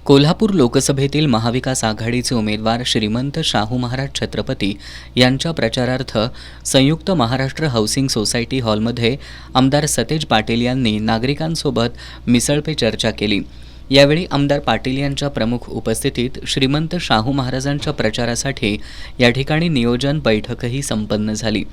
कोल्हापूर लोकसभेतील महाविकास आघाडीचे उमेदवार श्रीमंत शाहू महाराज छत्रपती यांच्या प्रचारार्थ संयुक्त महाराष्ट्र हाऊसिंग सोसायटी हॉलमध्ये आमदार सतेज पाटील यांनी नागरिकांसोबत मिसळपे चर्चा केली। यावेळी आमदार पाटील यांच्या प्रमुख उपस्थितीत श्रीमंत शाहू महाराजांच्या प्रचारासाठी या ठिकाणी नियोजन बैठकही संपन्न झाली।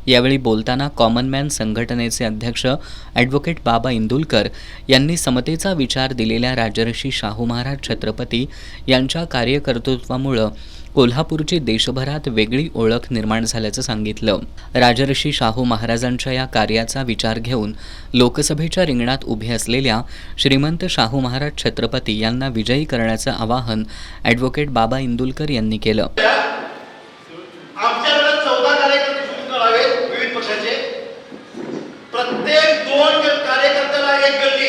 यावेळी बोलताना कॉमन मॅन संघटनेचे अध्यक्ष ॲडव्होकेट बाबा इंदुलकर यांनी समतेचा विचार दिलेल्या राजर्षी शाहू महाराज छत्रपती यांच्या कार्यकर्तृत्वामुळे कोल्हापूरची देशभरात वेगळी ओळख निर्माण झाल्याचं सांगितलं। राजर्षी शाहू महाराजांच्या या कार्याचा विचार घेऊन लोकसभेच्या रिंगणात उभे असलेल्या श्रीमंत शाहू महाराज छत्रपती यांना विजयी करण्याचं आवाहन ॲडव्होकेट बाबा इंदुलकर यांनी केलं। प्रत्येक 2 कार्यकर्त्याला एक गल्ली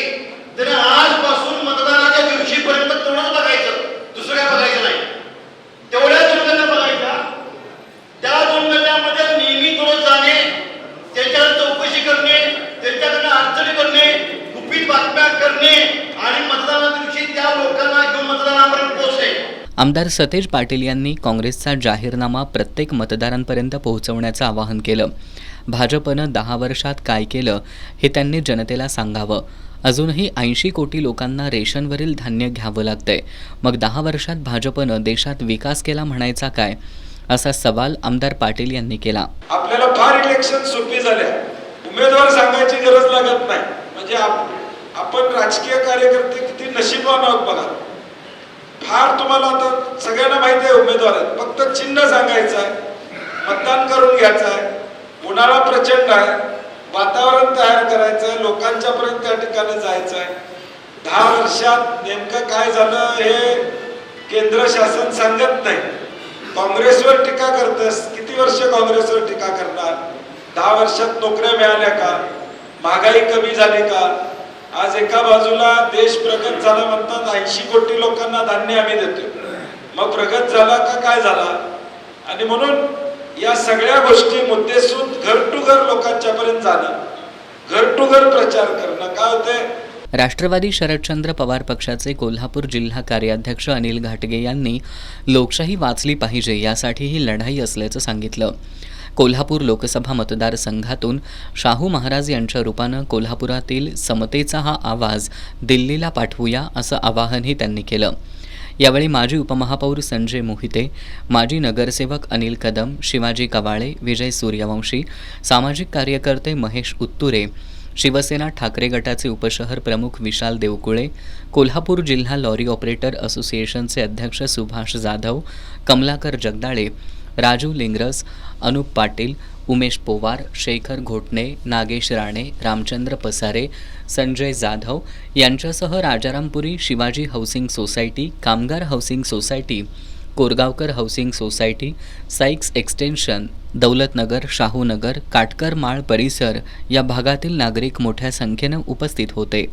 त्याने आजपासून मतदानाच्या दिवशीपर्यंत तोडच बघायचं, दुसरं काय बघायचं नाही। तेवढ्या 2 गल्ल्या बघायच्या, त्या 2 गल्ल्यामध्ये नेहमी तोडत जाणे, त्यांच्याकडे चौकशी करणे, त्यांच्याकडे अडचणी करणे, गुपित बातम्या करणे आणि मतदाना दिवशी त्या लोकांना घेऊन मतदानापर्यंत पोहोचणे। आमदार सतेज पाटील यांनी काँग्रेसचा जाहीरनामा प्रत्येक मतदारांपर्यंत पोहोचवण्याचं आवाहन केलं। भाजपनं 10 वर्षात काय केलं हे त्यांनी जनतेला सांगावं। अजूनही 80 कोटी लोकांना रेशनवरील धान्य घ्यावं लागतंय, मग 10 वर्षात भाजपनं देशात विकास केला म्हणायचा काय, असा सवाल आमदार पाटील यांनी केला। आपल्याला फार इलेक्शन सोपी झाल्या, उमेदवार सांगायची गरज लागत नाही। म्हणजे आपण राजकीय कार्यकर्ते किती नशीबवान आहोत बघा। फार तुम्हाला आता सगळ्यांना माहिती आहे उमेदवार आहेत, फक्त चिन्ह सांगायचं आहे, मतदान करून घ्यायचं आहे। उन्हाळा प्रचंड आहे, वातावरण तयार करायचं आहे, लोकांच्या पर्यंत त्या ठिकाणी जायचं आहे। 10 वर्षात नेमकं काय झालं हे केंद्र शासन सांगत नाही। काँग्रेसवर टीका करतेस, किती वर्ष काँग्रेसवर टीका करणार? 10 वर्षात नोकऱ्या मिळाल्या का? महागाई कमी झाली का? आज एका बाजूला देश प्रगत झाला म्हणतात, 80 कोटी लोकांना धान्य आम्ही देतो, मग प्रगत झाला का काय झाला? आणि म्हणून या सगळ्या गोष्टी मुद्देसूद घर टू घर लोकांच्या पर्यंत जाणं, घर टू घर प्रचार करणं काय होते। राष्ट्रवादी शरदचंद्र पवार पक्षाचे कोल्हापूर जिल्हा कार्याध्यक्ष अनिल घाटगे यांनी लोकशाही वाचली पाहिजे यासाठी ही लढाई असल्याचं सांगितलं। कोल्हापूर लोकसभा मतदारसंघातून शाहू महाराज यांच्या रूपानं कोल्हापुरातील समतेचा हा आवाज दिल्लीला पाठवूया असं आवाहनही त्यांनी केलं। यावेळी माजी उपमहापौर संजय मोहिते, माजी नगरसेवक अनिल कदम, शिवाजी कवाळे, विजय सूर्यवंशी, सामाजिक कार्यकर्ते महेश उत्तुरे, शिवसेना ठाकरे गटाचे उपशहर प्रमुख विशाल देवकुळे, कोल्हापूर जिल्हा लॉरी ऑपरेटर असोसिएशनचे अध्यक्ष सुभाष जाधव, कमलाकर जगदाळे, राजू लिंगरस, अनुप पाटील, उमेश पोवार, शेखर घोटणे, नागेश राणे, रामचंद्र पसारे, संजय जाधव यांच्यासह राजारामपुरी, शिवाजी हाऊसिंग सोसायटी, कामगार housing society, Korgaonkar housing society, Sikes extension, Daulatnagar, Shahunagar, Katkar माळ परिसर या भागातील नागरिक मोठ्या संख्येनं उपस्थित होते।